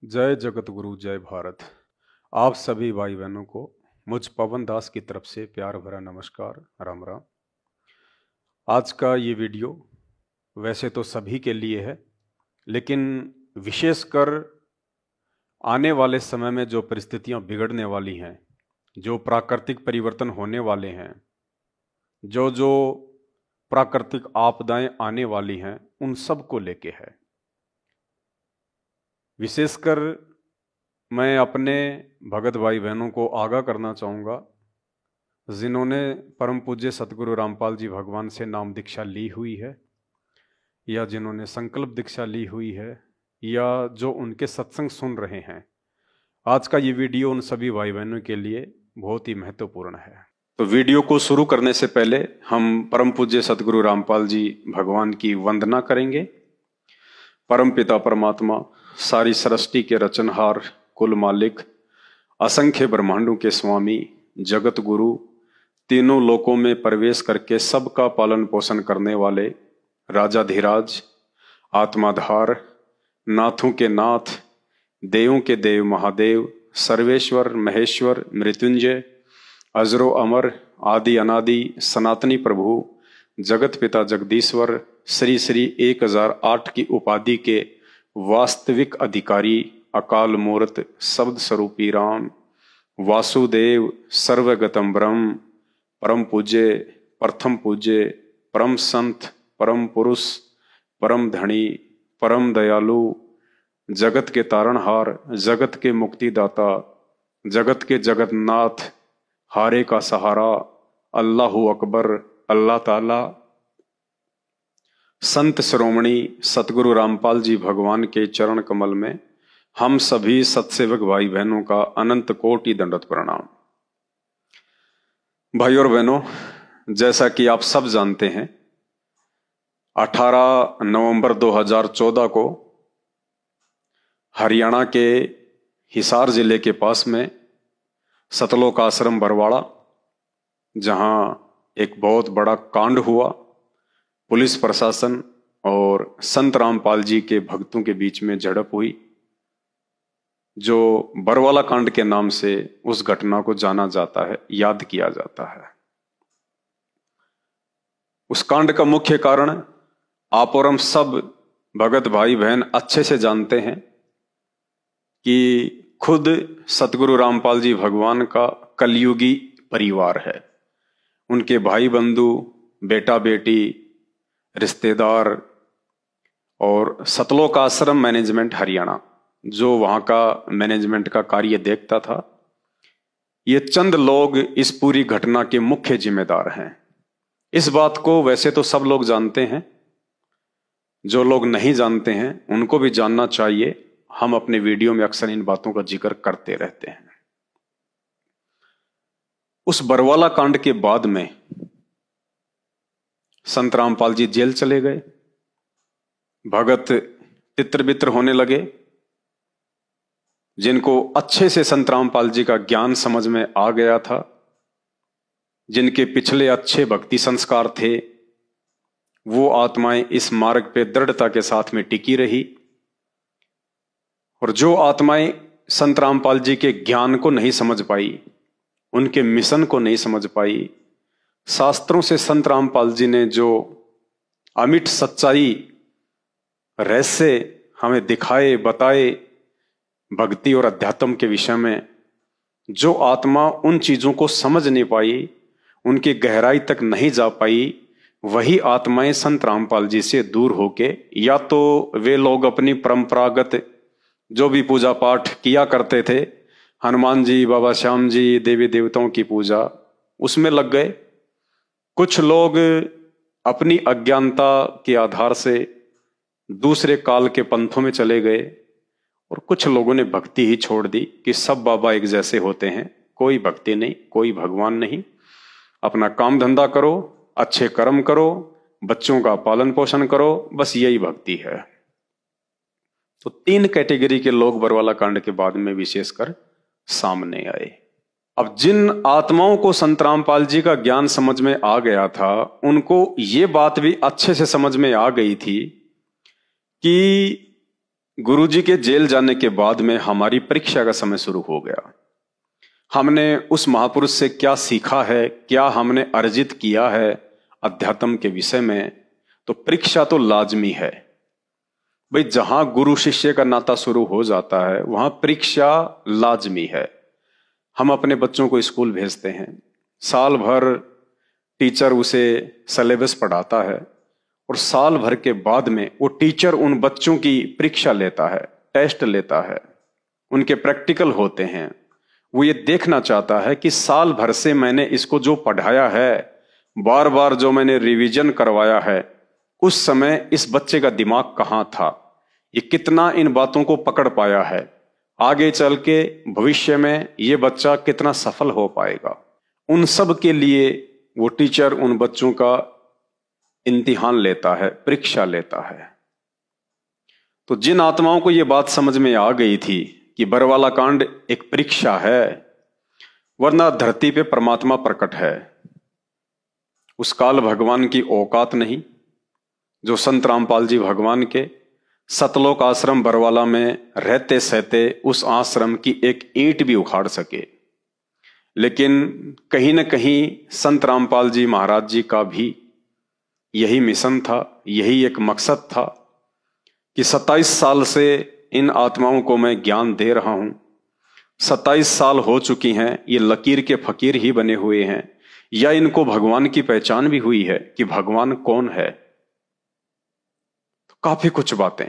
जय जगत गुरु जय भारत। आप सभी भाई बहनों को मुझ पवन दास की तरफ से प्यार भरा नमस्कार, राम राम। आज का ये वीडियो वैसे तो सभी के लिए है, लेकिन विशेषकर आने वाले समय में जो परिस्थितियां बिगड़ने वाली हैं, जो प्राकृतिक परिवर्तन होने वाले हैं, जो जो प्राकृतिक आपदाएं आने वाली हैं, उन सब को लेके है। विशेषकर मैं अपने भगत भाई बहनों को आगाह करना चाहूँगा, जिन्होंने परम पूज्य सतगुरु रामपाल जी भगवान से नाम दीक्षा ली हुई है, या जिन्होंने संकल्प दीक्षा ली हुई है, या जो उनके सत्संग सुन रहे हैं। आज का ये वीडियो उन सभी भाई बहनों के लिए बहुत ही महत्वपूर्ण है। तो वीडियो को शुरू करने से पहले हम परम पूज्य सतगुरु रामपाल जी भगवान की वंदना करेंगे। परम पिता परमात्मा, सारी सृष्टि के रचनहार, कुल मालिक, असंख्य ब्रह्मांडों के स्वामी, जगत गुरु, तीनों लोकों में प्रवेश करके सबका पालन पोषण करने वाले राजाधिराज, आत्माधार, नाथों के नाथ, देवों के देव महादेव, सर्वेश्वर महेश्वर मृत्युंजय, अजरो अमर, आदि अनादि सनातनी प्रभु, जगत पिता जगदीश्वर, श्री श्री 1008 की उपाधि के वास्तविक अधिकारी, अकाल मूर्त शब्द स्वरूपी राम, वासुदेव सर्वगतम ब्रह्म, परम पूज्य, प्रथम पूज्य, परम संत, परम पुरुष, परम धनी, परम दयालु, जगत के तारणहार, जगत के मुक्तिदाता, जगत के जगन्नाथ, हारे का सहारा, अल्लाहु अकबर, अल्लाह ताला, संत श्रोमणी सतगुरु रामपाल जी भगवान के चरण कमल में हम सभी सत्सेवक भाई बहनों का अनंत कोटि दंडवत प्रणाम। भाई और बहनों, जैसा कि आप सब जानते हैं, 18 नवंबर 2014 को हरियाणा के हिसार जिले के पास में सतलोक आश्रम बरवाड़ा, जहां एक बहुत बड़ा कांड हुआ, पुलिस प्रशासन और संत रामपाल जी के भक्तों के बीच में झड़प हुई, जो बरवाला कांड के नाम से उस घटना को जाना जाता है, याद किया जाता है। उस कांड का मुख्य कारण आप और हम सब भगत भाई बहन अच्छे से जानते हैं कि खुद सतगुरु रामपाल जी भगवान का कलयुगी परिवार है। उनके भाई बंधु, बेटा बेटी, रिश्तेदार और सतलोक आश्रम मैनेजमेंट हरियाणा, जो वहां का मैनेजमेंट का कार्य देखता था, ये चंद लोग इस पूरी घटना के मुख्य जिम्मेदार हैं। इस बात को वैसे तो सब लोग जानते हैं, जो लोग नहीं जानते हैं उनको भी जानना चाहिए। हम अपने वीडियो में अक्सर इन बातों का जिक्र करते रहते हैं। उस बरवाला कांड के बाद में संत रामपाल जी जेल चले गए। भगत तित्र बित्र होने लगे। जिनको अच्छे से संत रामपाल जी का ज्ञान समझ में आ गया था, जिनके पिछले अच्छे भक्ति संस्कार थे, वो आत्माएं इस मार्ग पे दृढ़ता के साथ में टिकी रही। और जो आत्माएं संत रामपाल जी के ज्ञान को नहीं समझ पाई, उनके मिशन को नहीं समझ पाई, शास्त्रों से संत रामपाल जी ने जो अमिट सच्चाई रहस्य हमें दिखाए, बताए, भक्ति और अध्यात्म के विषय में, जो आत्मा उन चीजों को समझ नहीं पाई, उनकी गहराई तक नहीं जा पाई, वही आत्माएं संत रामपाल जी से दूर होके, या तो वे लोग अपनी परंपरागत जो भी पूजा पाठ किया करते थे, हनुमान जी, बाबा श्याम जी, देवी देवताओं की पूजा, उसमें लग गए। कुछ लोग अपनी अज्ञानता के आधार से दूसरे काल के पंथों में चले गए, और कुछ लोगों ने भक्ति ही छोड़ दी कि सब बाबा एक जैसे होते हैं, कोई भक्ति नहीं, कोई भगवान नहीं, अपना काम धंधा करो, अच्छे कर्म करो, बच्चों का पालन पोषण करो, बस यही भक्ति है। तो 3 कैटेगरी के लोग बरवाला कांड के बाद में विशेषकर सामने आए। अब जिन आत्माओं को संत रामपाल जी का ज्ञान समझ में आ गया था, उनको ये बात भी अच्छे से समझ में आ गई थी कि गुरुजी के जेल जाने के बाद में हमारी परीक्षा का समय शुरू हो गया। हमने उस महापुरुष से क्या सीखा है, क्या हमने अर्जित किया है अध्यात्म के विषय में, तो परीक्षा तो लाजमी है भाई। जहां गुरु शिष्य का नाता शुरू हो जाता है वहां परीक्षा लाजमी है। हम अपने बच्चों को स्कूल भेजते हैं, साल भर टीचर उसे सिलेबस पढ़ाता है और साल भर के बाद में वो टीचर उन बच्चों की परीक्षा लेता है, टेस्ट लेता है, उनके प्रैक्टिकल होते हैं। वो ये देखना चाहता है कि साल भर से मैंने इसको जो पढ़ाया है, बार बार जो मैंने रिवीजन करवाया है, उस समय इस बच्चे का दिमाग कहां था, ये कितना इन बातों को पकड़ पाया है, आगे चल के भविष्य में ये बच्चा कितना सफल हो पाएगा। उन सब के लिए वो टीचर उन बच्चों का इम्तिहान लेता है, परीक्षा लेता है। तो जिन आत्माओं को ये बात समझ में आ गई थी कि बरवाला कांड एक परीक्षा है, वरना धरती पे परमात्मा प्रकट है, उस काल भगवान की औकात नहीं जो संत रामपाल जी भगवान के सतलोक आश्रम बरवाला में रहते सहते उस आश्रम की एक ईंट भी उखाड़ सके। लेकिन कहीं न कहीं संत रामपाल जी महाराज जी का भी यही मिशन था, यही एक मकसद था कि 27 साल से इन आत्माओं को मैं ज्ञान दे रहा हूं। 27 साल हो चुकी हैं, ये लकीर के फकीर ही बने हुए हैं, या इनको भगवान की पहचान भी हुई है कि भगवान कौन है। तो काफी कुछ बातें।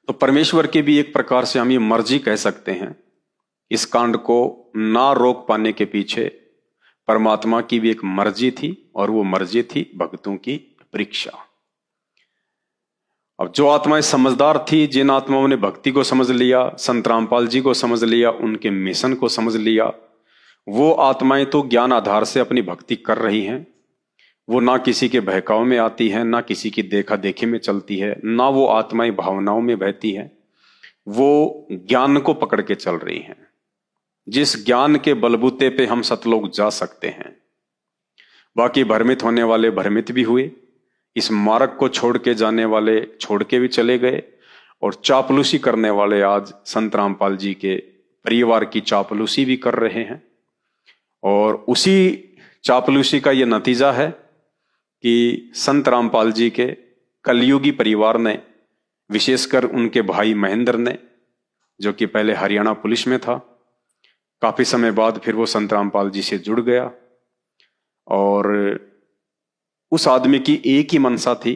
तो परमेश्वर की भी एक प्रकार से हम ये मर्जी कह सकते हैं। इस कांड को ना रोक पाने के पीछे परमात्मा की भी एक मर्जी थी, और वो मर्जी थी भक्तों की परीक्षा। अब जो आत्माएं समझदार थी, जिन आत्माओं ने भक्ति को समझ लिया, संत रामपाल जी को समझ लिया, उनके मिशन को समझ लिया, वो आत्माएं तो ज्ञान आधार से अपनी भक्ति कर रही हैं। वो ना किसी के बहकाव में आती हैं, ना किसी की देखा देखी में चलती है, ना वो आत्माएं भावनाओं में बहती हैं। वो ज्ञान को पकड़ के चल रही हैं, जिस ज्ञान के बलबूते पे हम सतलोक जा सकते हैं। बाकी भ्रमित होने वाले भ्रमित भी हुए, इस मार्ग को छोड़ के जाने वाले छोड़ के भी चले गए, और चापलूसी करने वाले आज संत रामपाल जी के परिवार की चापलूसी भी कर रहे हैं। और उसी चापलूसी का यह नतीजा है कि संत रामपाल जी के कलयुगी परिवार ने, विशेषकर उनके भाई महेंद्र ने, जो कि पहले हरियाणा पुलिस में था, काफी समय बाद फिर वो संत रामपाल जी से जुड़ गया। और उस आदमी की एक ही मनसा थी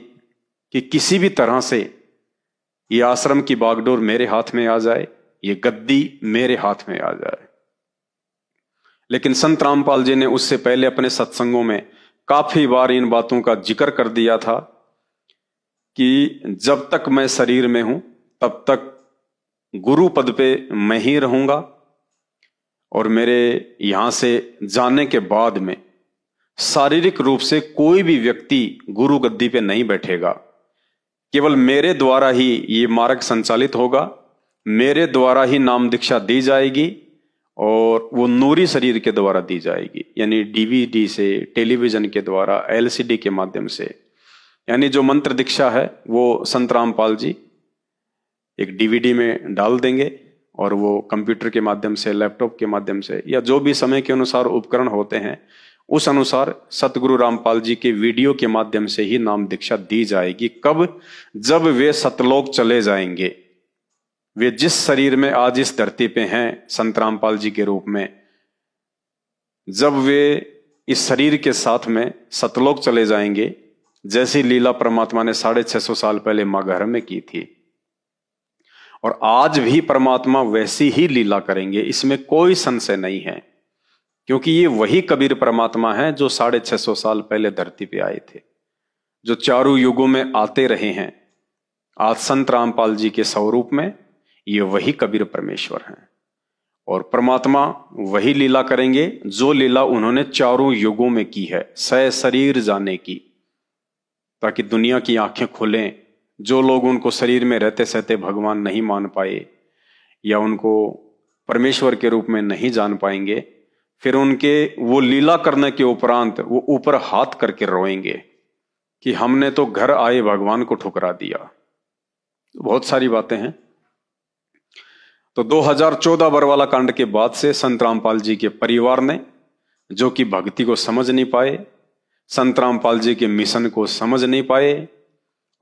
कि किसी भी तरह से ये आश्रम की बागडोर मेरे हाथ में आ जाए, ये गद्दी मेरे हाथ में आ जाए। लेकिन संत रामपाल जी ने उससे पहले अपने सत्संगों में काफी बार इन बातों का जिक्र कर दिया था कि जब तक मैं शरीर में हूं तब तक गुरु पद पे मैं ही रहूंगा, और मेरे यहां से जाने के बाद में शारीरिक रूप से कोई भी व्यक्ति गुरु गद्दी पे नहीं बैठेगा। केवल मेरे द्वारा ही ये मार्ग संचालित होगा, मेरे द्वारा ही नाम दीक्षा दी जाएगी, और वो नूरी शरीर के द्वारा दी जाएगी, यानी डीवीडी से, टेलीविजन के द्वारा, एलसीडी के माध्यम से। यानी जो मंत्र दीक्षा है वो संत रामपाल जी एक डीवीडी में डाल देंगे, और वो कंप्यूटर के माध्यम से, लैपटॉप के माध्यम से, या जो भी समय के अनुसार उपकरण होते हैं उस अनुसार सतगुरु रामपाल जी के वीडियो के माध्यम से ही नाम दीक्षा दी जाएगी। कब? जब वे सतलोक चले जाएंगे। वे जिस शरीर में आज इस धरती पे हैं संत रामपाल जी के रूप में, जब वे इस शरीर के साथ में सतलोक चले जाएंगे, जैसी लीला परमात्मा ने 650 साल पहले मां घर में की थी, और आज भी परमात्मा वैसी ही लीला करेंगे, इसमें कोई संशय नहीं है। क्योंकि ये वही कबीर परमात्मा है जो 650 साल पहले धरती पे आए थे, जो चारों युगों में आते रहे हैं। आज संत रामपाल जी के स्वरूप में ये वही कबीर परमेश्वर हैं, और परमात्मा वही लीला करेंगे जो लीला उन्होंने चारों युगों में की है, शरीर जाने की, ताकि दुनिया की आंखें खुलें। जो लोग उनको शरीर में रहते सहते भगवान नहीं मान पाए, या उनको परमेश्वर के रूप में नहीं जान पाएंगे, फिर उनके वो लीला करने के उपरांत वो ऊपर हाथ करके रोएंगे कि हमने तो घर आए भगवान को ठुकरा दिया। बहुत सारी बातें हैं। तो 2014 बरवाला कांड के बाद से संत रामपाल जी के परिवार ने, जो कि भक्ति को समझ नहीं पाए, संत रामपाल जी के मिशन को समझ नहीं पाए,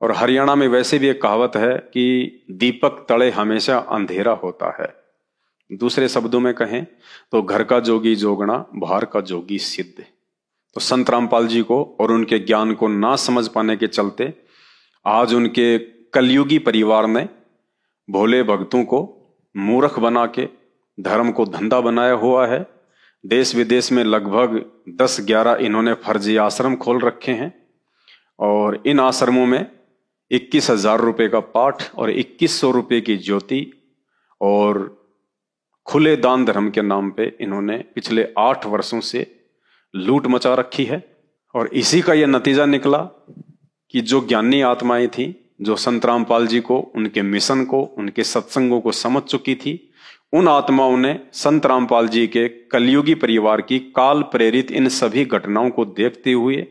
और हरियाणा में वैसे भी एक कहावत है कि दीपक तले हमेशा अंधेरा होता है। दूसरे शब्दों में कहें तो घर का जोगी जोगना, बाहर का जोगी सिद्ध। तो संत रामपाल जी को और उनके ज्ञान को ना समझ पाने के चलते आज उनके कलयुगी परिवार ने भोले भक्तों को मूर्ख बना के धर्म को धंधा बनाया हुआ है। देश विदेश में लगभग 10-11 इन्होंने फर्जी आश्रम खोल रखे हैं, और इन आश्रमों में 21,000 रुपये का पाठ और 2100 रुपये की ज्योति और खुले दान धर्म के नाम पे इन्होंने पिछले 8 वर्षों से लूट मचा रखी है। और इसी का यह नतीजा निकला कि जो ज्ञानी आत्माएं थी, जो संत रामपाल जी को, उनके मिशन को, उनके सत्संगों को समझ चुकी थी, उन आत्माओं ने संत रामपाल जी के कलयुगी परिवार की काल प्रेरित इन सभी घटनाओं को देखते हुए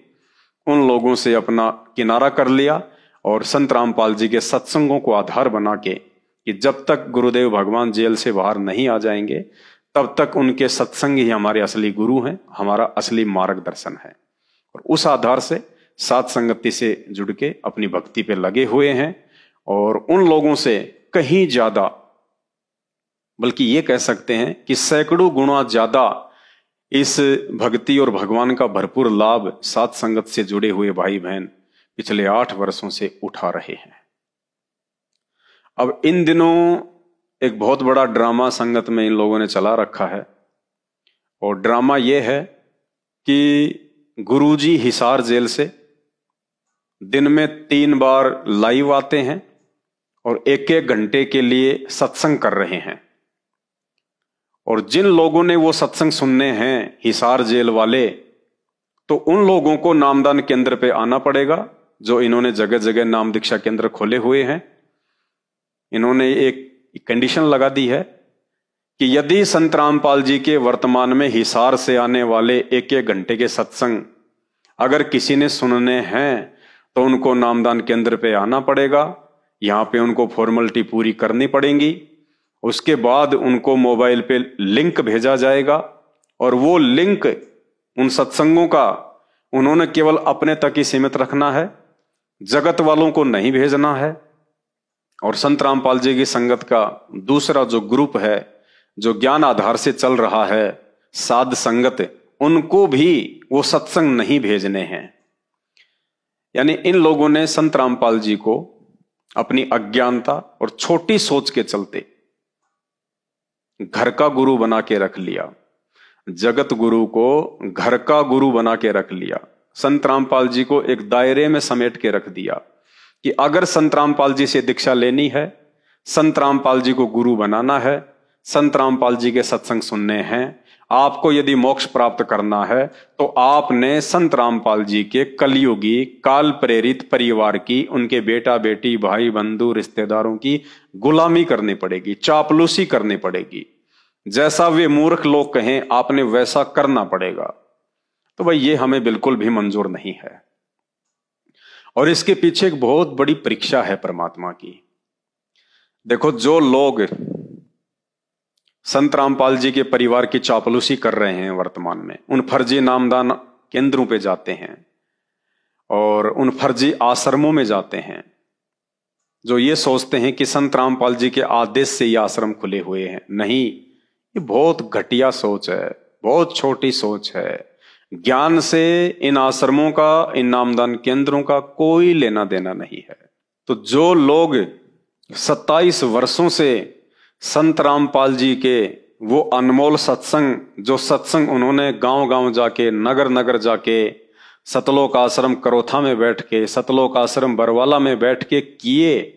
उन लोगों से अपना किनारा कर लिया, और संत रामपाल जी के सत्संगों को आधार बना के कि जब तक गुरुदेव भगवान जेल से बाहर नहीं आ जाएंगे तब तक उनके सत्संग ही हमारे असली गुरु हैं, हमारा असली मार्गदर्शन है। और उस आधार से साथ संगति से जुड़ के अपनी भक्ति पे लगे हुए हैं, और उन लोगों से कहीं ज्यादा, बल्कि ये कह सकते हैं कि सैकड़ों गुना ज्यादा इस भक्ति और भगवान का भरपूर लाभ साथ संगत से जुड़े हुए भाई बहन पिछले 8 वर्षों से उठा रहे हैं। अब इन दिनों एक बहुत बड़ा ड्रामा संगत में इन लोगों ने चला रखा है, और ड्रामा यह है कि गुरुजी हिसार जेल से दिन में 3 बार लाइव आते हैं और 1-1 घंटे के लिए सत्संग कर रहे हैं। और जिन लोगों ने वो सत्संग सुनने हैं हिसार जेल वाले, तो उन लोगों को नामदान केंद्र पे आना पड़ेगा, जो इन्होंने जगह जगह नाम दीक्षा केंद्र खोले हुए हैं। इन्होंने एक कंडीशन लगा दी है कि यदि संत रामपाल जी के वर्तमान में हिसार से आने वाले 1-1 घंटे के सत्संग अगर किसी ने सुनने हैं तो उनको नामदान केंद्र पे आना पड़ेगा। यहां पे उनको फॉर्मेलिटी पूरी करनी पड़ेगी। उसके बाद उनको मोबाइल पे लिंक भेजा जाएगा, और वो लिंक उन सत्संगों का उन्होंने केवल अपने तक ही सीमित रखना है, जगत वालों को नहीं भेजना है। और संत रामपाल जी की संगत का दूसरा जो ग्रुप है, जो ज्ञान आधार से चल रहा है, साध संगत, उनको भी वो सत्संग नहीं भेजने हैं। यानी इन लोगों ने संत रामपाल जी को अपनी अज्ञानता और छोटी सोच के चलते घर का गुरु बना के रख लिया, जगत गुरु को घर का गुरु बना के रख लिया। संत रामपाल जी को एक दायरे में समेट के रख दिया कि अगर संत रामपाल जी से दीक्षा लेनी है, संत रामपाल जी को गुरु बनाना है, संत रामपाल जी के सत्संग सुनने हैं, आपको यदि मोक्ष प्राप्त करना है, तो आपने संत रामपाल जी के कलयुगी काल प्रेरित परिवार की, उनके बेटा बेटी भाई बंधु रिश्तेदारों की गुलामी करनी पड़ेगी, चापलूसी करनी पड़ेगी। जैसा वे मूर्ख लोग कहें आपने वैसा करना पड़ेगा। तो भाई ये हमें बिल्कुल भी मंजूर नहीं है। और इसके पीछे एक बहुत बड़ी परीक्षा है परमात्मा की। देखो, जो लोग संत रामपाल जी के परिवार की चापलूसी कर रहे हैं वर्तमान में, उन फर्जी नामदान केंद्रों पे जाते हैं और उन फर्जी आश्रमों में जाते हैं, जो ये सोचते हैं कि संत रामपाल जी के आदेश से ये आश्रम खुले हुए हैं। नहीं, ये बहुत घटिया सोच है, बहुत छोटी सोच है। ज्ञान से इन आश्रमों का, इन नामदान केंद्रों का कोई लेना देना नहीं है। तो जो लोग 27 वर्षों से संत रामपाल जी के वो अनमोल सत्संग, जो सत्संग उन्होंने गांव गांव जाके, नगर नगर जाके, सतलोक आश्रम करोथा में बैठ के, सतलोक आश्रम बरवाला में बैठ के किए,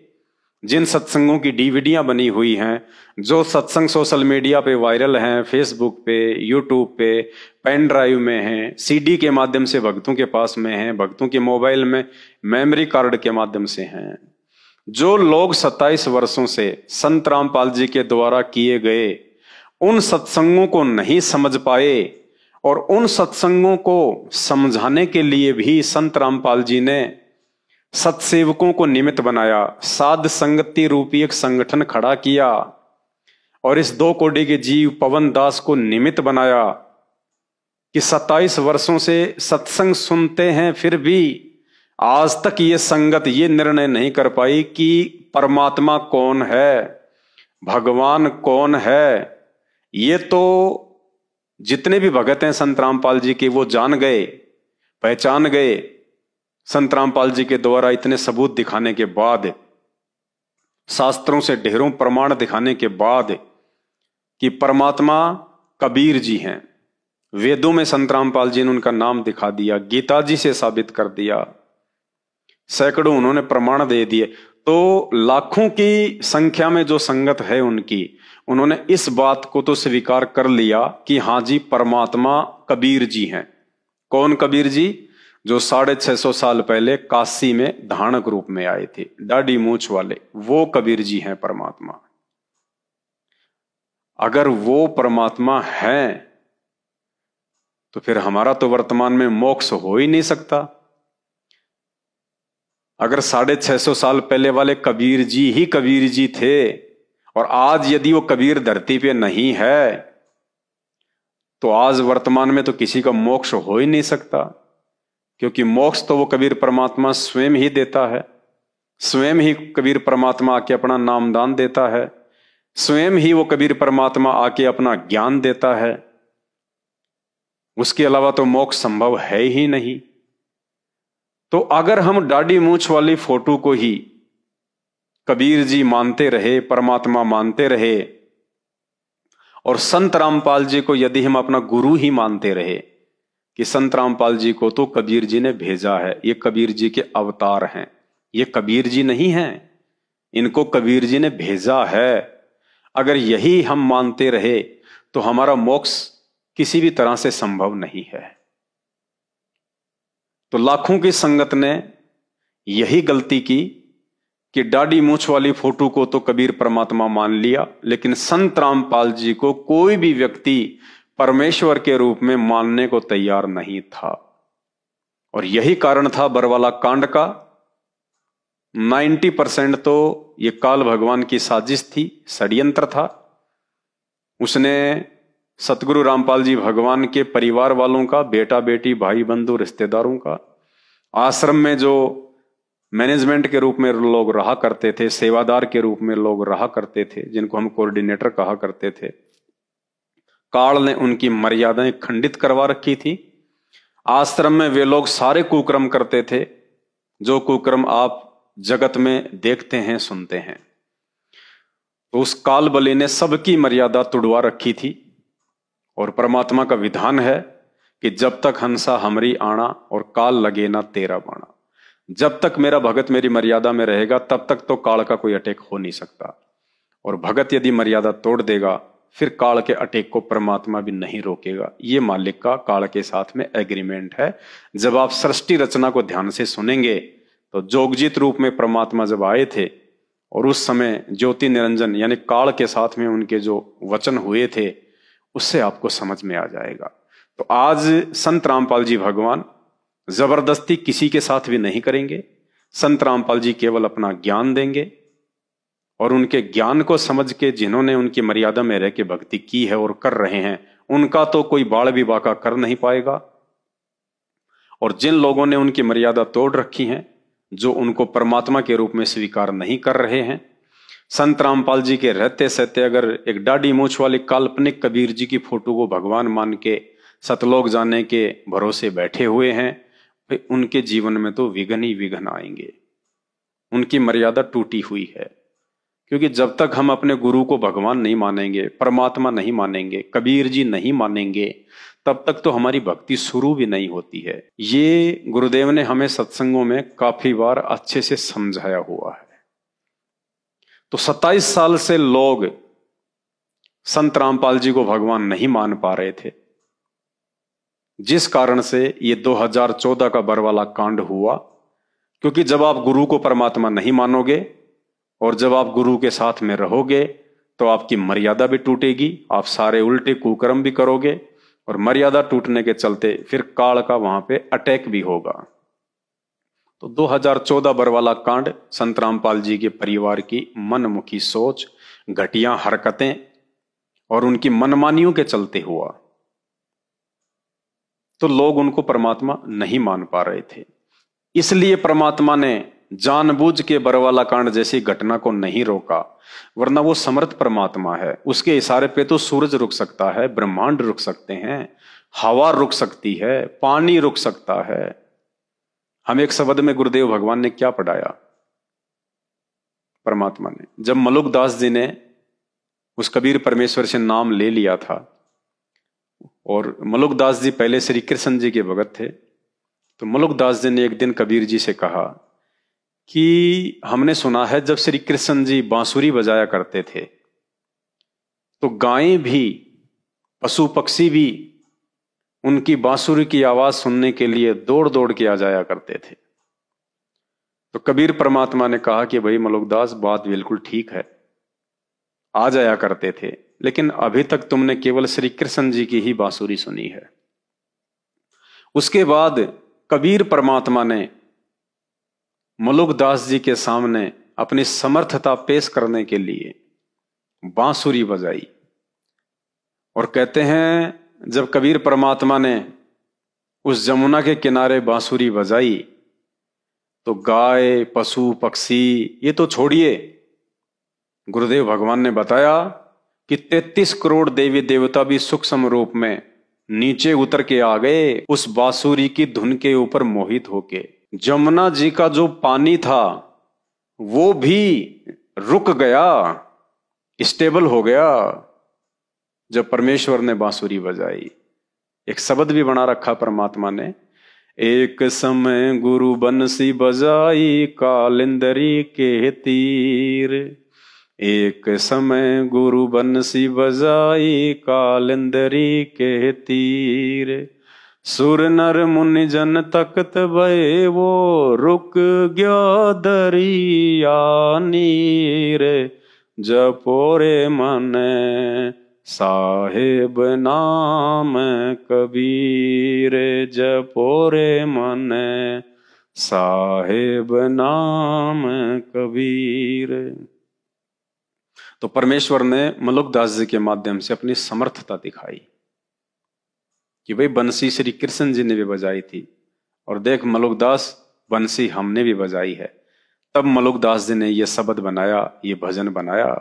जिन सत्संगों की डीवीडियां बनी हुई हैं, जो सत्संग सोशल मीडिया पे वायरल हैं, फेसबुक पे, यूट्यूब पे, पेन ड्राइव में हैं, सीडी के माध्यम से भक्तों के पास में हैं, भक्तों के मोबाइल में मेमोरी कार्ड के माध्यम से हैं, जो लोग 27 वर्षों से संत रामपाल जी के द्वारा किए गए उन सत्संगों को नहीं समझ पाए, और उन सत्संगों को समझाने के लिए भी संत रामपाल जी ने सत्सेवकों को निमित्त बनाया, साध संगति रूपी एक संगठन खड़ा किया और इस 2 कोटि के जीव पवन दास को निमित्त बनाया कि 27 वर्षों से सत्संग सुनते हैं, फिर भी आज तक ये संगत ये निर्णय नहीं कर पाई कि परमात्मा कौन है, भगवान कौन है। ये तो जितने भी भगत हैं संत रामपाल जी के, वो जान गए, पहचान गए। संत रामपाल जी के द्वारा इतने सबूत दिखाने के बाद, शास्त्रों से ढेरों प्रमाण दिखाने के बाद कि परमात्मा कबीर जी हैं। वेदों में संत रामपाल जी ने उनका नाम दिखा दिया, गीता जी से साबित कर दिया, सैकड़ों उन्होंने प्रमाण दे दिए। तो लाखों की संख्या में जो संगत है उनकी, उन्होंने इस बात को तो स्वीकार कर लिया कि हां जी परमात्मा कबीर जी हैं। कौन कबीर जी? जो 650 साल पहले काशी में धानक रूप में आए थे, दाढ़ी मूछ वाले, वो कबीर जी हैं परमात्मा। अगर वो परमात्मा हैं तो फिर हमारा तो वर्तमान में मोक्ष हो ही नहीं सकता। अगर 650 साल पहले वाले कबीर जी ही कबीर जी थे और आज यदि वो कबीर धरती पे नहीं है तो आज वर्तमान में तो किसी का मोक्ष हो ही नहीं सकता, क्योंकि मोक्ष तो वो कबीर परमात्मा स्वयं ही देता है। स्वयं ही कबीर परमात्मा आके अपना नामदान देता है, स्वयं ही वो कबीर परमात्मा आके अपना ज्ञान देता है। उसके अलावा तो मोक्ष संभव है ही नहीं। तो अगर हम दाढ़ी मूछ वाली फोटो को ही कबीर जी मानते रहे, परमात्मा मानते रहे, और संत रामपाल जी को यदि हम अपना गुरु ही मानते रहे कि संत रामपाल जी को तो कबीर जी ने भेजा है, ये कबीर जी के अवतार हैं, ये कबीर जी नहीं हैं, इनको कबीर जी ने भेजा है, अगर यही हम मानते रहे तो हमारा मोक्ष किसी भी तरह से संभव नहीं है। तो लाखों की संगत ने यही गलती की कि दाढ़ी मूछ वाली फोटो को तो कबीर परमात्मा मान लिया, लेकिन संत रामपाल जी को कोई भी व्यक्ति परमेश्वर के रूप में मानने को तैयार नहीं था। और यही कारण था बरवाला कांड का। 90% तो ये काल भगवान की साजिश थी, षड्यंत्र था। उसने सतगुरु रामपाल जी भगवान के परिवार वालों का, बेटा बेटी भाई बंधु रिश्तेदारों का, आश्रम में जो मैनेजमेंट के रूप में लोग रहा करते थे, सेवादार के रूप में लोग रहा करते थे, जिनको हम कोऑर्डिनेटर कहा करते थे, काल ने उनकी मर्यादाएं खंडित करवा रखी थी। आश्रम में वे लोग सारे कुकर्म करते थे जो कुकर्म आप जगत में देखते हैं, सुनते हैं। तो उस काल बलि ने सबकी मर्यादा तुड़वा रखी थी। और परमात्मा का विधान है कि जब तक हंसा हमरी आना और काल लगे ना तेरा बाणा, जब तक मेरा भगत मेरी मर्यादा में रहेगा तब तक तो काल का कोई अटैक हो नहीं सकता। और भगत यदि मर्यादा तोड़ देगा फिर काल के अटैक को परमात्मा भी नहीं रोकेगा। ये मालिक का काल के साथ में एग्रीमेंट है। जब आप सृष्टि रचना को ध्यान से सुनेंगे तो जोगजीत रूप में परमात्मा जब आए थे और उस समय ज्योति निरंजन यानी काल के साथ में उनके जो वचन हुए थे, उससे आपको समझ में आ जाएगा। तो आज संत रामपाल जी भगवान जबरदस्ती किसी के साथ भी नहीं करेंगे। संत रामपाल जी केवल अपना ज्ञान देंगे और उनके ज्ञान को समझ के जिन्होंने उनकी मर्यादा में रह के भक्ति की है और कर रहे हैं, उनका तो कोई बाल भी बाका कर नहीं पाएगा। और जिन लोगों ने उनकी मर्यादा तोड़ रखी है, जो उनको परमात्मा के रूप में स्वीकार नहीं कर रहे हैं, संत रामपाल जी के रहते सहते अगर एक दाढ़ी मूछ वाली काल्पनिक कबीर जी की फोटो को भगवान मान के सतलोक जाने के भरोसे बैठे हुए हैं, भाई उनके जीवन में तो विघ्न ही विघ्न आएंगे। उनकी मर्यादा टूटी हुई है। क्योंकि जब तक हम अपने गुरु को भगवान नहीं मानेंगे, परमात्मा नहीं मानेंगे, कबीर जी नहीं मानेंगे, तब तक तो हमारी भक्ति शुरू भी नहीं होती है। ये गुरुदेव ने हमें सत्संगों में काफी बार अच्छे से समझाया हुआ है। तो 27 साल से लोग संत रामपाल जी को भगवान नहीं मान पा रहे थे, जिस कारण से ये 2014 का बरवाला कांड हुआ। क्योंकि जब आप गुरु को परमात्मा नहीं मानोगे और जब आप गुरु के साथ में रहोगे तो आपकी मर्यादा भी टूटेगी, आप सारे उल्टे कुकर्म भी करोगे और मर्यादा टूटने के चलते फिर काल का वहां पे अटैक भी होगा। तो 2014 बरवाला कांड संत रामपाल जी के परिवार की मनमुखी सोच, घटिया हरकतें और उनकी मनमानियों के चलते हुआ। तो लोग उनको परमात्मा नहीं मान पा रहे थे, इसलिए परमात्मा ने जानबूझ के बरवाला कांड जैसी घटना को नहीं रोका, वरना वो समर्थ परमात्मा है। उसके इशारे पे तो सूरज रुक सकता है, ब्रह्मांड रुक सकते हैं, हवा रुक सकती है, पानी रुक सकता है। हम एक शब्द में गुरुदेव भगवान ने क्या पढ़ाया परमात्मा ने, जब मलुकदास जी ने उस कबीर परमेश्वर से नाम ले लिया था, और मलुकदास जी पहले श्री कृष्ण जी के भगत थे, तो मलुकदास जी ने एक दिन कबीर जी से कहा कि हमने सुना है जब श्री कृष्ण जी बांसुरी बजाया करते थे तो गायें भी, पशु पक्षी भी उनकी बांसुरी की आवाज सुनने के लिए दौड़ दौड़ के आ जाया करते थे। तो कबीर परमात्मा ने कहा कि भाई मलुकदास, बात बिल्कुल ठीक है, आ जाया करते थे, लेकिन अभी तक तुमने केवल श्री कृष्ण जी की ही बांसुरी सुनी है। उसके बाद कबीर परमात्मा ने मलुकदास जी के सामने अपनी समर्थता पेश करने के लिए बांसुरी बजाई। और कहते हैं जब कबीर परमात्मा ने उस जमुना के किनारे बांसुरी बजाई तो गाय, पशु पक्षी ये तो छोड़िए, गुरुदेव भगवान ने बताया कि 33 करोड़ देवी देवता भी सूक्ष्म रूप में नीचे उतर के आ गए उस बांसुरी की धुन के ऊपर मोहित होके। जमुना जी का जो पानी था वो भी रुक गया, स्टेबल हो गया जब परमेश्वर ने बांसुरी बजाई। एक शब्द भी बना रखा परमात्मा ने, एक समय गुरु बंसी बजाई कालिंदरी के तीर। एक समय गुरु बंसी बजाई कालिंदरी के तीर। सुर नर मुनि जन तख्त भये वो रुक गया दरिया नीर। जपोरे मन साहेब नाम कबीर। जपोरे मन साहेब नाम कबीर। तो परमेश्वर ने मलुकदास जी के माध्यम से अपनी समर्थता दिखाई कि भाई बंसी श्री कृष्ण जी ने भी बजाई थी, और देख मलुकदास, बंसी हमने भी बजाई है। तब मलुकदास जी ने यह शब्द बनाया, ये भजन बनाया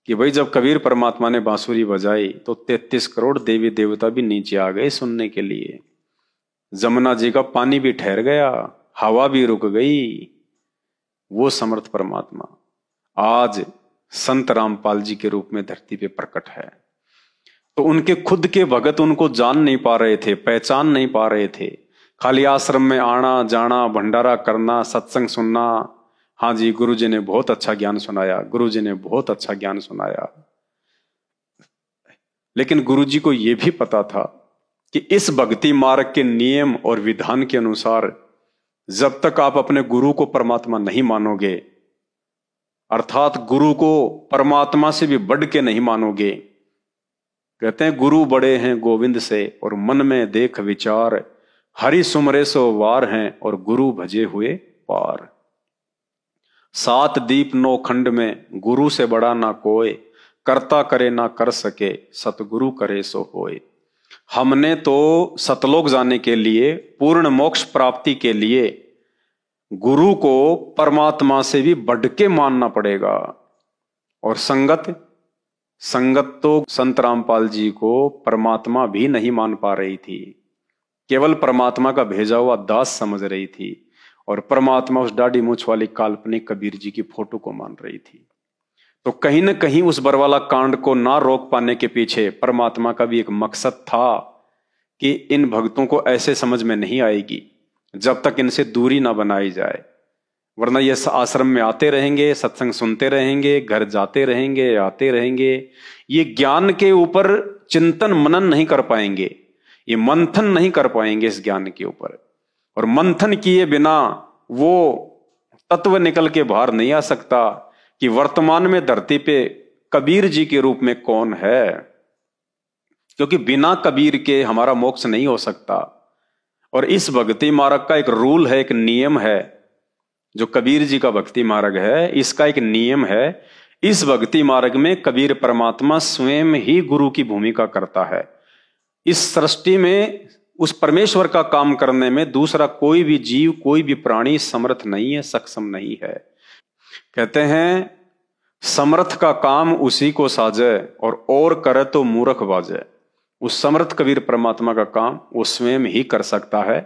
कि भाई जब कबीर परमात्मा ने बांसुरी बजाई तो 33 करोड़ देवी देवता भी नीचे आ गए सुनने के लिए। जमुना जी का पानी भी ठहर गया, हवा भी रुक गई। वो समर्थ परमात्मा आज संत रामपाल जी के रूप में धरती पे प्रकट है। तो उनके खुद के भगत उनको जान नहीं पा रहे थे, पहचान नहीं पा रहे थे। खाली आश्रम में आना जाना, भंडारा करना, सत्संग सुनना, हाँ जी गुरु जी ने बहुत अच्छा ज्ञान सुनाया, गुरु जी ने बहुत अच्छा ज्ञान सुनाया। लेकिन गुरु जी को यह भी पता था कि इस भक्ति मार्ग के नियम और विधान के अनुसार जब तक आप अपने गुरु को परमात्मा नहीं मानोगे, अर्थात गुरु को परमात्मा से भी बढ़ के नहीं मानोगे। कहते हैं गुरु बड़े हैं गोविंद से और मन में देख विचार। हरि सुमरे सो वार हैं और गुरु भजे हुए पार। 7 दीप 9 खंड में गुरु से बड़ा ना कोई। करता करे ना कर सके सतगुरु करे सो होए। हमने तो सतलोक जाने के लिए, पूर्ण मोक्ष प्राप्ति के लिए गुरु को परमात्मा से भी बढ़ के मानना पड़ेगा। और संगत तो संत रामपाल जी को परमात्मा भी नहीं मान पा रही थी, केवल परमात्मा का भेजा हुआ दास समझ रही थी। और परमात्मा उस दाढ़ी मूछ वाली काल्पनिक कबीर जी की फोटो को मान रही थी। तो कहीं ना कहीं उस बरवाला कांड को ना रोक पाने के पीछे परमात्मा का भी एक मकसद था कि इन भक्तों को ऐसे समझ में नहीं आएगी जब तक इनसे दूरी ना बनाई जाए। वरना ये आश्रम में आते रहेंगे, सत्संग सुनते रहेंगे, घर जाते रहेंगे, आते रहेंगे, ये ज्ञान के ऊपर चिंतन मनन नहीं कर पाएंगे, ये मंथन नहीं कर पाएंगे इस ज्ञान के ऊपर। और मंथन किए बिना वो तत्व निकल के बाहर नहीं आ सकता कि वर्तमान में धरती पे कबीर जी के रूप में कौन है। क्योंकि बिना कबीर के हमारा मोक्ष नहीं हो सकता। और इस भक्ति मार्ग का एक रूल है, एक नियम है। जो कबीर जी का भक्ति मार्ग है, इसका एक नियम है। इस भक्ति मार्ग में कबीर परमात्मा स्वयं ही गुरु की भूमिका करता है। इस सृष्टि में उस परमेश्वर का काम करने में दूसरा कोई भी जीव, कोई भी प्राणी समर्थ नहीं है, सक्षम नहीं है। कहते हैं समर्थ का काम उसी को साजे और करे तो मूर्ख बाजे। उस समर्थ कबीर परमात्मा का काम वो स्वयं ही कर सकता है,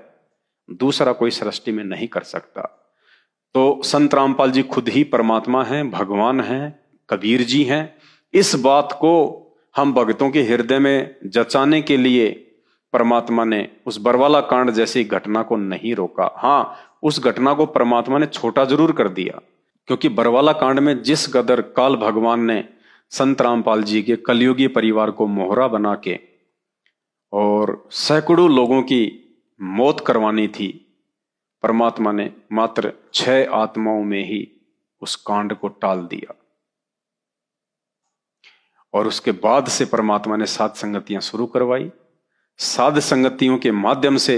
दूसरा कोई सृष्टि में नहीं कर सकता। तो संत रामपाल जी खुद ही परमात्मा हैं, भगवान हैं, कबीर जी हैं। इस बात को हम भक्तों के हृदय में जचाने के लिए परमात्मा ने उस बरवाला कांड जैसी घटना को नहीं रोका। हाँ, उस घटना को परमात्मा ने छोटा जरूर कर दिया, क्योंकि बरवाला कांड में जिस कदर काल भगवान ने संत रामपाल जी के कलयुगी परिवार को मोहरा बना के और सैकड़ों लोगों की मौत करवानी थी, परमात्मा ने मात्र 6 आत्माओं में ही उस कांड को टाल दिया। और उसके बाद से परमात्मा ने साध संगतियां शुरू करवाई। साध संगतियों के माध्यम से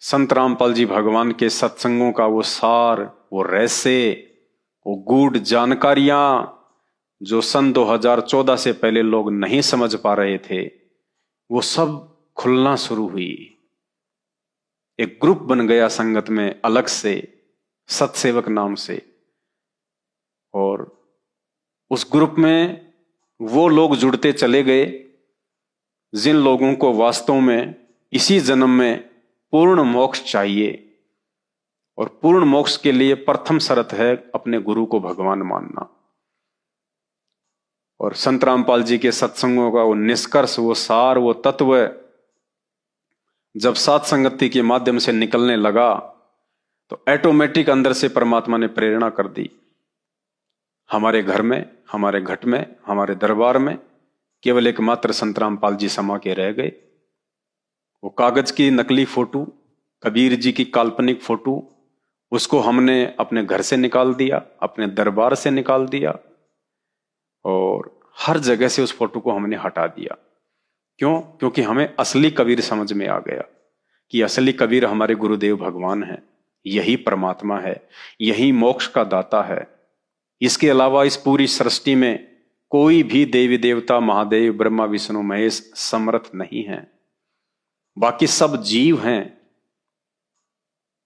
संत रामपाल जी भगवान के सत्संगों का वो सार, वो रहस्य, वो गूढ़ जानकारियां जो सन 2014 से पहले लोग नहीं समझ पा रहे थे, वो सब खुलना शुरू हुई। एक ग्रुप बन गया संगत में अलग से, सत्सेवक नाम से। और उस ग्रुप में वो लोग जुड़ते चले गए जिन लोगों को वास्तव में इसी जन्म में पूर्ण मोक्ष चाहिए। और पूर्ण मोक्ष के लिए प्रथम शर्त है अपने गुरु को भगवान मानना। और संत रामपाल जी के सत्संगों का वो निष्कर्ष, वो सार, वो तत्व जब साध संगति के माध्यम से निकलने लगा तो ऑटोमेटिक अंदर से परमात्मा ने प्रेरणा कर दी। हमारे घर में, हमारे घट में, हमारे दरबार में केवल एकमात्र संत रामपाल जी समा के रह गए। वो कागज की नकली फोटो, कबीर जी की काल्पनिक फोटो, उसको हमने अपने घर से निकाल दिया, अपने दरबार से निकाल दिया और हर जगह से उस फोटो को हमने हटा दिया। क्यों? क्योंकि हमें असली कबीर समझ में आ गया कि असली कबीर हमारे गुरुदेव भगवान है, यही परमात्मा है, यही मोक्ष का दाता है। इसके अलावा इस पूरी सृष्टि में कोई भी देवी देवता, महादेव, ब्रह्मा, विष्णु, महेश समर्थ नहीं है। बाकी सब जीव हैं,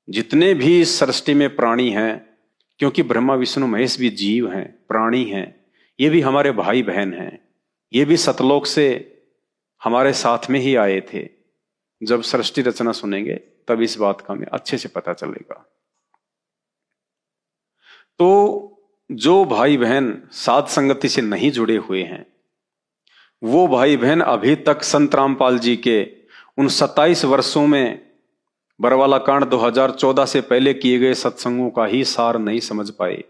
जितने भी सृष्टि में प्राणी हैं, क्योंकि ब्रह्मा, विष्णु, महेश भी जीव हैं, प्राणी हैं, ये भी हमारे भाई बहन हैं। ये भी सतलोक से हमारे साथ में ही आए थे। जब सृष्टि रचना सुनेंगे तब इस बात का हमें अच्छे से पता चलेगा। तो जो भाई बहन साध संगति से नहीं जुड़े हुए हैं, वो भाई बहन अभी तक संत रामपाल जी के उन 27 वर्षों में बरवाला कांड 2014 से पहले किए गए सत्संगों का ही सार नहीं समझ पाए।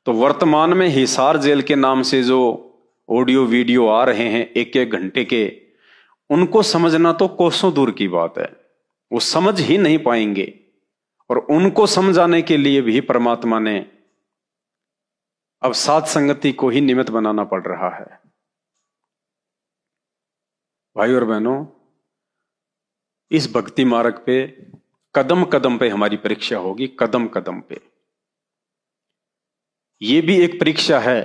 तो वर्तमान में हिसार जेल के नाम से जो ऑडियो वीडियो आ रहे हैं 1-1 घंटे के, उनको समझना तो कोसों दूर की बात है, वो समझ ही नहीं पाएंगे। और उनको समझाने के लिए भी परमात्मा ने अब साध संगति को ही निमित्त बनाना पड़ रहा है। भाई और बहनों, इस भक्ति मार्ग पे कदम कदम पे हमारी परीक्षा होगी, कदम कदम पे। ये भी एक परीक्षा है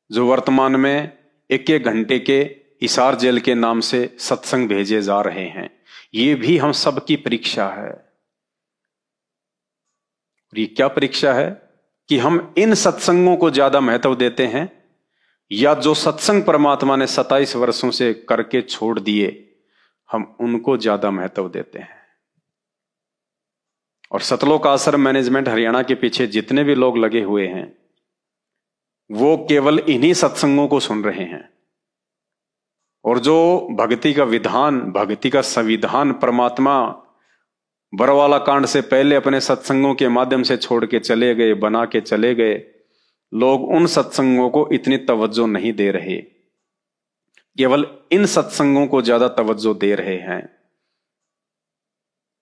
जो वर्तमान में 1-1 घंटे के हिसार जेल के नाम से सत्संग भेजे जा रहे हैं। ये भी हम सबकी परीक्षा है। और ये क्या परीक्षा है कि हम इन सत्संगों को ज्यादा महत्व देते हैं या जो सत्संग परमात्मा ने 27 वर्षों से करके छोड़ दिए, हम उनको ज्यादा महत्व देते हैं। और सतलोक आश्रम मैनेजमेंट हरियाणा के पीछे जितने भी लोग लगे हुए हैं, वो केवल इन्हीं सत्संगों को सुन रहे हैं। और जो भक्ति का विधान, भक्ति का संविधान परमात्मा बरवाला कांड से पहले अपने सत्संगों के माध्यम से छोड़ के चले गए, बना के चले गए, लोग उन सत्संगों को इतनी तवज्जो नहीं दे रहे, केवल इन सत्संगों को ज्यादा तवज्जो दे रहे हैं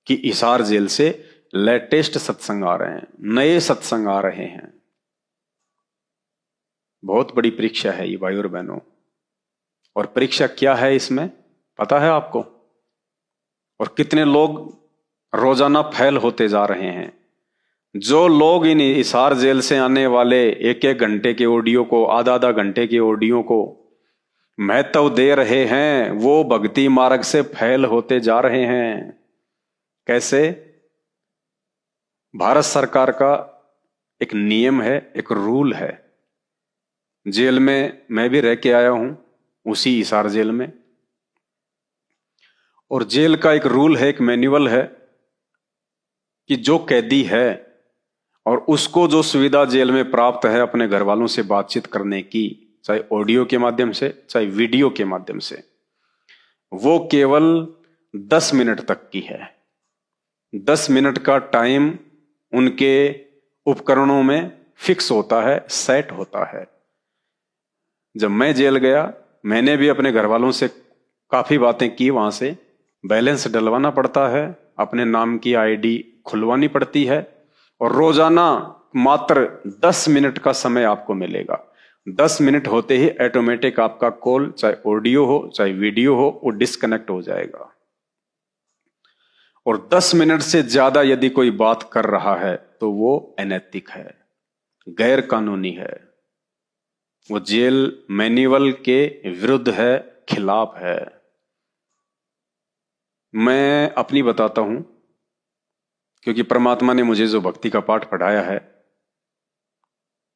कि हिसार जेल से लेटेस्ट सत्संग आ रहे हैं, नए सत्संग आ रहे हैं। बहुत बड़ी परीक्षा है ये भाई और बहनों। और परीक्षा क्या है इसमें पता है आपको? और कितने लोग रोजाना फेल होते जा रहे हैं। जो लोग इन हिसार जेल से आने वाले एक एक घंटे के ऑडियो को, आधा आधा घंटे के ऑडियो को महत्व दे रहे हैं, वो भक्ति मार्ग से फेल होते जा रहे हैं। कैसे? भारत सरकार का एक नियम है, एक रूल है। जेल में मैं भी रह के आया हूं, उसी हिसार जेल में, और जेल का एक रूल है, एक मैन्युअल है कि जो कैदी है और उसको जो सुविधा जेल में प्राप्त है अपने घर वालों से बातचीत करने की, चाहे ऑडियो के माध्यम से चाहे वीडियो के माध्यम से, वो केवल 10 मिनट तक की है। 10 मिनट का टाइम उनके उपकरणों में फिक्स होता है, सेट होता है। जब मैं जेल गया, मैंने भी अपने घर वालों से काफी बातें की। वहां से बैलेंस डलवाना पड़ता है, अपने नाम की आईडी खुलवानी पड़ती है, और रोजाना मात्र 10 मिनट का समय आपको मिलेगा। 10 मिनट होते ही ऑटोमेटिक आपका कॉल, चाहे ऑडियो हो चाहे वीडियो हो, वो डिस्कनेक्ट हो जाएगा। और 10 मिनट से ज्यादा यदि कोई बात कर रहा है तो वो अनैतिक है, गैर कानूनी है, वो जेल मैन्युअल के विरुद्ध है, खिलाफ है। मैं अपनी बताता हूं, क्योंकि परमात्मा ने मुझे जो भक्ति का पाठ पढ़ाया है,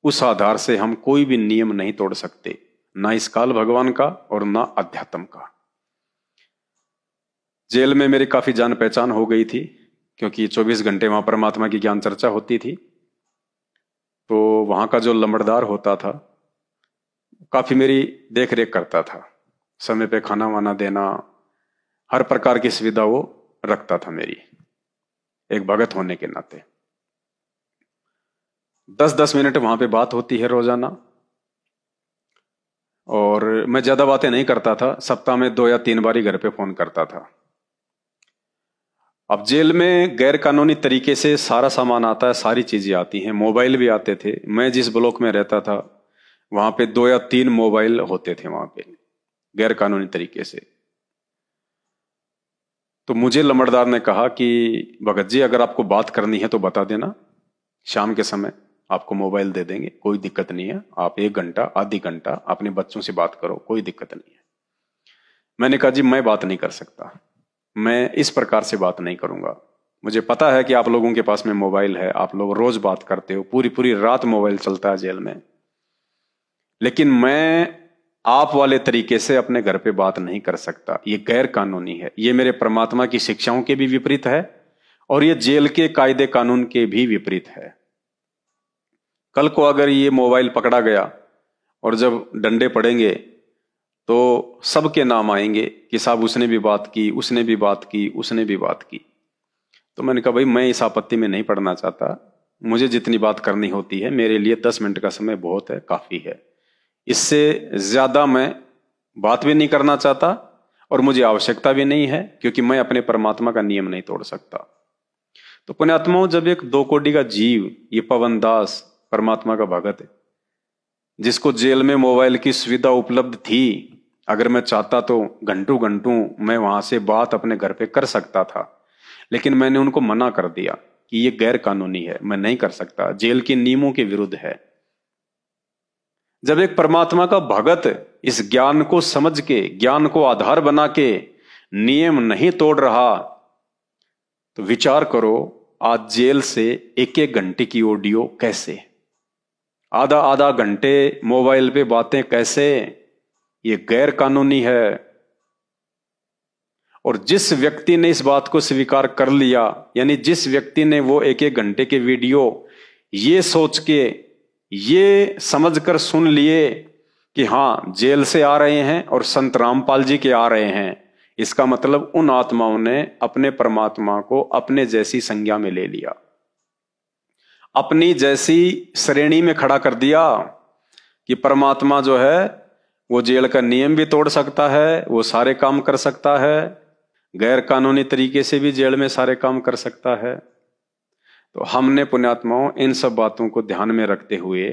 उस आधार से हम कोई भी नियम नहीं तोड़ सकते, ना इस काल भगवान का और ना अध्यात्म का। जेल में मेरी काफी जान पहचान हो गई थी, क्योंकि 24 घंटे वहां परमात्मा की ज्ञान चर्चा होती थी। तो वहां का जो लंबड़दार होता था, काफी मेरी देख रेख करता था, समय पे खाना वाना देना, हर प्रकार की सुविधा वो रखता था मेरी, एक भगत होने के नाते। 10-10 मिनट वहां पे बात होती है रोजाना, और मैं ज्यादा बातें नहीं करता था, सप्ताह में 2 या 3 बार ही घर पे फोन करता था। अब जेल में गैर कानूनी तरीके से सारा सामान आता है, सारी चीजें आती हैं, मोबाइल भी आते थे। मैं जिस ब्लॉक में रहता था वहां पे 2 या 3 मोबाइल होते थे वहां पे, गैर कानूनी तरीके से। तो मुझे लंबड़दार ने कहा कि भगत जी, अगर आपको बात करनी है तो बता देना, शाम के समय आपको मोबाइल दे देंगे, कोई दिक्कत नहीं है। आप 1 घंटा आधी घंटा अपने बच्चों से बात करो, कोई दिक्कत नहीं है। मैंने कहा जी मैं बात नहीं कर सकता, मैं इस प्रकार से बात नहीं करूंगा। मुझे पता है कि आप लोगों के पास में मोबाइल है, आप लोग रोज बात करते हो, पूरी पूरी रात मोबाइल चलता है जेल में, लेकिन मैं आप वाले तरीके से अपने घर पे बात नहीं कर सकता। ये गैर कानूनी है, ये मेरे परमात्मा की शिक्षाओं के भी विपरीत है, और ये जेल के कायदे कानून के भी विपरीत है। कल को अगर ये मोबाइल पकड़ा गया और जब डंडे पड़ेंगे तो सबके नाम आएंगे कि साहब उसने भी बात की, उसने भी बात की, उसने भी बात की। तो मैंने कहा भाई मैं इस आपत्ति में नहीं पड़ना चाहता, मुझे जितनी बात करनी होती है मेरे लिए 10 मिनट का समय बहुत है, काफी है। इससे ज्यादा मैं बात भी नहीं करना चाहता और मुझे आवश्यकता भी नहीं है, क्योंकि मैं अपने परमात्मा का नियम नहीं तोड़ सकता। तो पुण्यात्माओं, जब एक 2 कोटि का जीव, ये पवन दास परमात्मा का भगत है, जिसको जेल में मोबाइल की सुविधा उपलब्ध थी, अगर मैं चाहता तो घंटों घंटों मैं वहां से बात अपने घर पे कर सकता था, लेकिन मैंने उनको मना कर दिया कि ये गैर कानूनी है, मैं नहीं कर सकता, जेल के नियमों के विरुद्ध है। जब एक परमात्मा का भगत इस ज्ञान को समझ के, ज्ञान को आधार बना के नियम नहीं तोड़ रहा, तो विचार करो आज जेल से 1-1 घंटे की ऑडियो कैसे, आधा आधा घंटे मोबाइल पे बातें कैसे, ये गैर कानूनी है। और जिस व्यक्ति ने इस बात को स्वीकार कर लिया, यानी जिस व्यक्ति ने वो 1-1 घंटे के वीडियो ये सोच के, ये समझकर सुन लिए कि हां जेल से आ रहे हैं और संत रामपाल जी के आ रहे हैं, इसका मतलब उन आत्माओं ने अपने परमात्मा को अपने जैसी संज्ञा में ले लिया, अपनी जैसी श्रेणी में खड़ा कर दिया कि परमात्मा जो है वो जेल का नियम भी तोड़ सकता है, वो सारे काम कर सकता है, गैर कानूनी तरीके से भी जेल में सारे काम कर सकता है। तो हमने पुण्यात्माओं इन सब बातों को ध्यान में रखते हुए